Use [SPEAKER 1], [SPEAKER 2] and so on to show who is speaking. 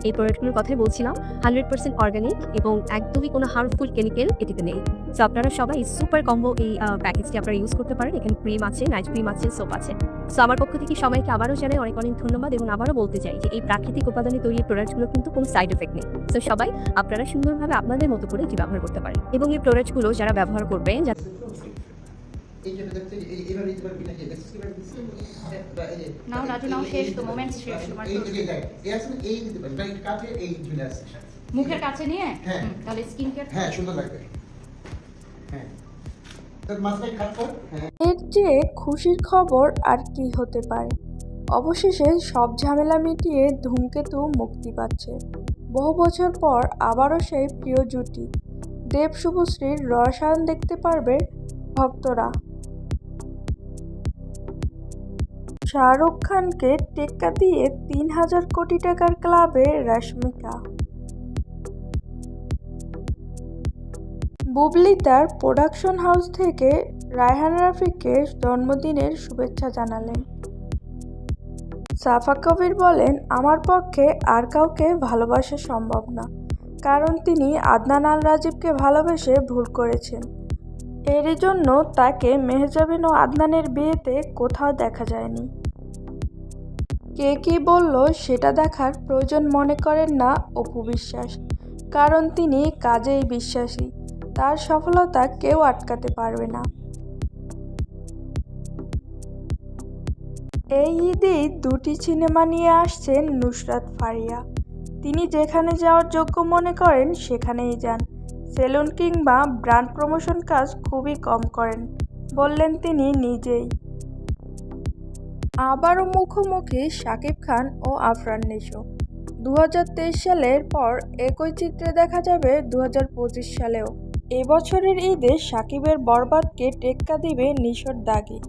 [SPEAKER 1] এই প্রোডাক্টগুলোর কথাই বলছিলাম। 100% অর্গানিক এবং একদমই কোনো হার্মফুল কেমিক্যাল এটিতে নেই। সো আপনারা সবাই সুপার কম্বো এই প্যাকেজটি আপনারা ইউজ করতে পারেন। এখানে ক্রিম আছে, নাইট ক্রিম আছে, সোপ আছে। সো আমার পক্ষ থেকে সবাইকে আবারও জানাই অনেক অনেক ধন্যবাদ এবং আবারও বলতে চাই যে এই প্রাকৃতিক উপাদানে তৈরি প্রোডাক্টগুলো কিন্তু কোনো সাইড এফেক্ট নেই। সো সবাই আপনারা সুন্দরভাবে আপনাদের মতো করে এটি ব্যবহার করতে পারেন এবং এই প্রোডাক্টগুলো যারা ব্যবহার করবেন
[SPEAKER 2] নাও রাজু নাও, শেষ তো, মোমেন্টস শেষ তোমার। মুখের কাছে নিয়ে তাহলে স্কিন কেয়ার
[SPEAKER 3] সুন্দর লাগবে।
[SPEAKER 4] এর চেয়ে খুশির খবর আর কি হতে পারে। অবশেষে সব ঝামেলা মিটিয়ে ধূমকেতু মুক্তি পাচ্ছে। বহু বছর পর আবারও সেই প্রিয় জুটি দেব শুভশ্রীর রসায়ন দেখতে পারবে ভক্তরা। শাহরুখ খানকে টেক্কা দিয়ে ৩,০০০ কোটি টাকার ক্লাবে রশ্মিকা। বুবলি তার প্রোডাকশন হাউস থেকে রায়হান রাফিকে জন্মদিনের শুভেচ্ছা জানালেন। সাফা কবির বলেন, আমার পক্ষে আর কাউকে ভালোবাসা সম্ভব না, কারণ তিনি আদনান আল রাজীবকে ভালোবেসে ভুল করেছেন। এরই জন্য তাকে মেহজাবিন ও আদনানের বিয়েতে কোথাও দেখা যায়নি। কে কী বলল সেটা দেখার প্রয়োজন মনে করেন না অপু বিশ্বাস, কারণ তিনি কাজেই বিশ্বাসী। তার সফলতা কেউ আটকাতে পারবে না। এই ঈদেই দুটি সিনেমা নিয়ে আসছেন নুসরাত ফারিয়া। তিনি যেখানে যাওয়ার যোগ্য মনে করেন সেখানেই যান। সেলুন কিংবা ব্র্যান্ড প্রমোশন কাজ খুবই কম করেন, বললেন তিনি নিজেই। আবারও মুখোমুখি শাকিব খান ও আফরান নিশো। 2023 সালের পর একই চিত্রে দেখা যাবে 2025 সালেও। এবছরের ঈদে শাকিবের বরবাদকে টেক্কা দিবে নিশোর দাগি।